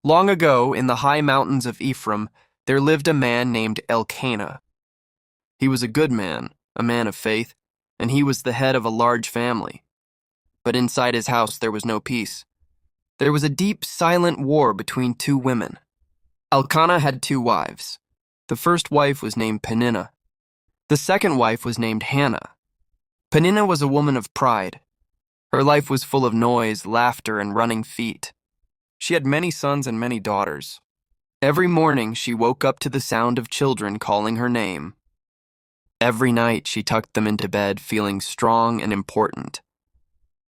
Long ago, in the high mountains of Ephraim, there lived a man named Elkanah. He was a good man, a man of faith, and he was the head of a large family. But inside his house there was no peace. There was a deep, silent war between two women. Elkanah had two wives. The first wife was named Peninnah. The second wife was named Hannah. Peninnah was a woman of pride. Her life was full of noise, laughter, and running feet. She had many sons and many daughters. Every morning she woke up to the sound of children calling her name. Every night she tucked them into bed feeling strong and important.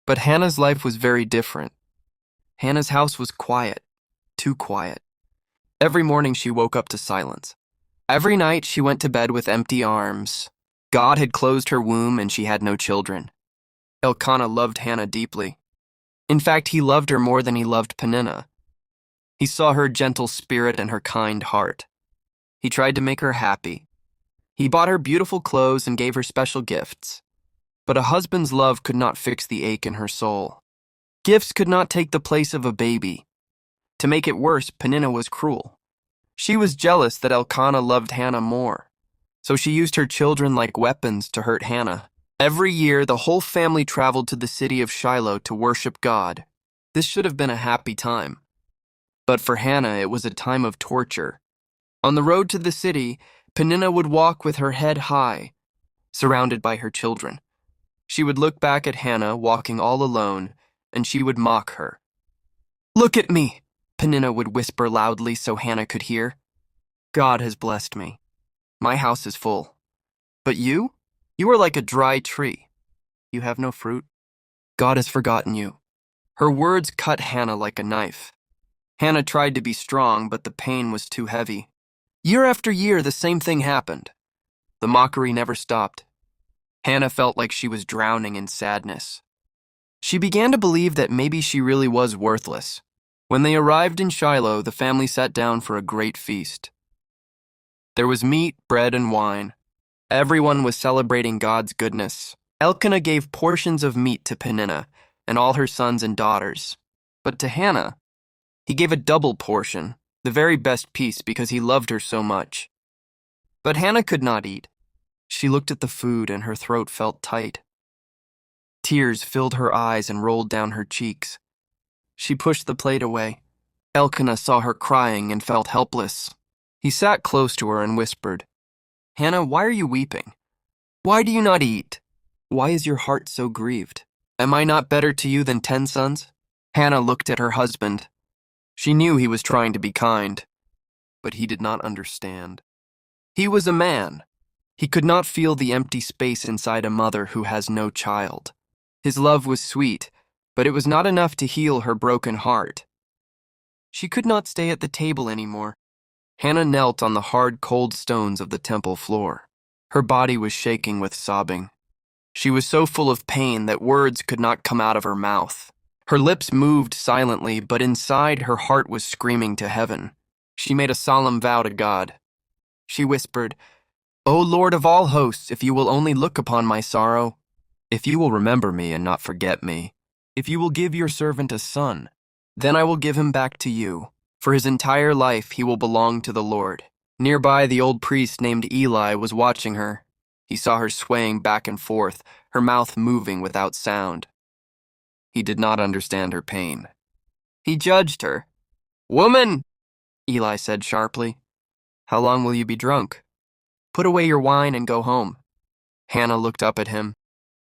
But Hannah's life was very different. Hannah's house was quiet, too quiet. Every morning she woke up to silence. Every night she went to bed with empty arms. God had closed her womb and she had no children. Elkanah loved Hannah deeply. In fact, he loved her more than he loved Peninnah. He saw her gentle spirit and her kind heart. He tried to make her happy. He bought her beautiful clothes and gave her special gifts. But a husband's love could not fix the ache in her soul. Gifts could not take the place of a baby. To make it worse, Peninnah was cruel. She was jealous that Elkanah loved Hannah more, so she used her children like weapons to hurt Hannah. Every year, the whole family traveled to the city of Shiloh to worship God. This should have been a happy time. But for Hannah, it was a time of torture. On the road to the city, Peninnah would walk with her head high, surrounded by her children. She would look back at Hannah walking all alone, and she would mock her. "Look at me," Peninnah would whisper loudly so Hannah could hear. "God has blessed me. My house is full. But you are like a dry tree. You have no fruit. God has forgotten you." Her words cut Hannah like a knife. Hannah tried to be strong, but the pain was too heavy. Year after year, the same thing happened. The mockery never stopped. Hannah felt like she was drowning in sadness. She began to believe that maybe she really was worthless. When they arrived in Shiloh, the family sat down for a great feast. There was meat, bread, and wine. Everyone was celebrating God's goodness. Elkanah gave portions of meat to Peninnah and all her sons and daughters. But to Hannah, he gave a double portion, the very best piece because he loved her so much. But Hannah could not eat. She looked at the food and her throat felt tight. Tears filled her eyes and rolled down her cheeks. She pushed the plate away. Elkanah saw her crying and felt helpless. He sat close to her and whispered, "Hannah, why are you weeping? Why do you not eat? Why is your heart so grieved? Am I not better to you than 10 sons?" Hannah looked at her husband. She knew he was trying to be kind, but he did not understand. He was a man. He could not feel the empty space inside a mother who has no child. His love was sweet, but it was not enough to heal her broken heart. She could not stay at the table anymore. Hannah knelt on the hard, cold stones of the temple floor. Her body was shaking with sobbing. She was so full of pain that words could not come out of her mouth. Her lips moved silently, but inside her heart was screaming to heaven. She made a solemn vow to God. She whispered, "O Lord of all hosts, if you will only look upon my sorrow, if you will remember me and not forget me, if you will give your servant a son, then I will give him back to you. For his entire life he will belong to the Lord." Nearby, the old priest named Eli was watching her. He saw her swaying back and forth, her mouth moving without sound. He did not understand her pain. He judged her. "Woman," Eli said sharply, "how long will you be drunk? Put away your wine and go home." Hannah looked up at him.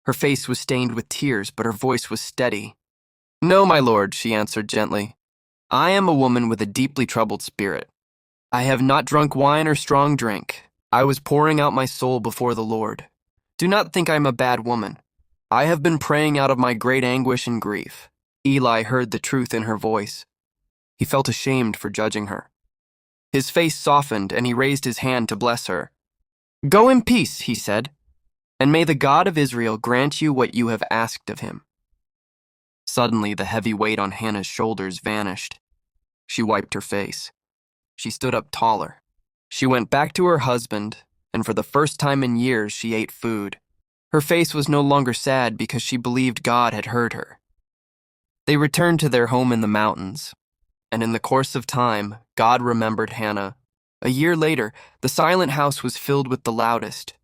Her face was stained with tears, but her voice was steady. "No, my lord," she answered gently. "I am a woman with a deeply troubled spirit. I have not drunk wine or strong drink. I was pouring out my soul before the Lord. Do not think I am a bad woman. I have been praying out of my great anguish and grief." Eli heard the truth in her voice. He felt ashamed for judging her. His face softened and he raised his hand to bless her. "Go in peace," he said, "and may the God of Israel grant you what you have asked of him." Suddenly, the heavy weight on Hannah's shoulders vanished. She wiped her face. She stood up taller. She went back to her husband, and for the first time in years, she ate food. Her face was no longer sad because she believed God had heard her. They returned to their home in the mountains. And in the course of time, God remembered Hannah. A year later, the silent house was filled with the loudest,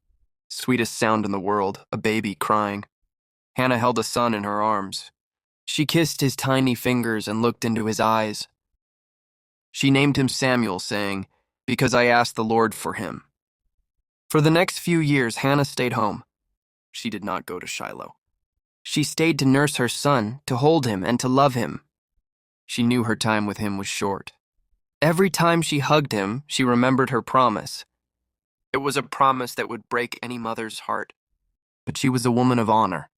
sweetest sound in the world, a baby crying. Hannah held a son in her arms. She kissed his tiny fingers and looked into his eyes. She named him Samuel, saying, "Because I asked the Lord for him." For the next few years, Hannah stayed home. She did not go to Shiloh. She stayed to nurse her son, to hold him, and to love him. She knew her time with him was short. Every time she hugged him, she remembered her promise. It was a promise that would break any mother's heart. But she was a woman of honor.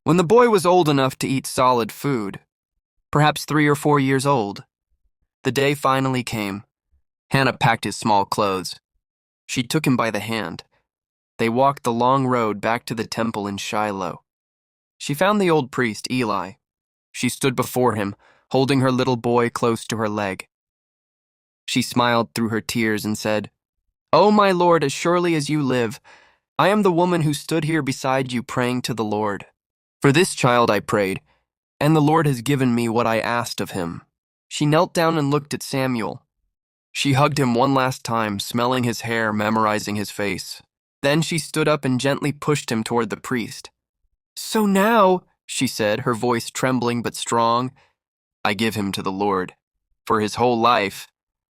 When the boy was old enough to eat solid food, perhaps 3 or 4 years old, the day finally came. Hannah packed his small clothes. She took him by the hand. They walked the long road back to the temple in Shiloh. She found the old priest, Eli. She stood before him, holding her little boy close to her leg. She smiled through her tears and said, "Oh, my Lord, as surely as you live, I am the woman who stood here beside you praying to the Lord. For this child I prayed, and the Lord has given me what I asked of him." She knelt down and looked at Samuel. She hugged him one last time, smelling his hair, memorizing his face. Then she stood up and gently pushed him toward the priest. "So now," she said, her voice trembling but strong, "I give him to the Lord. For his whole life,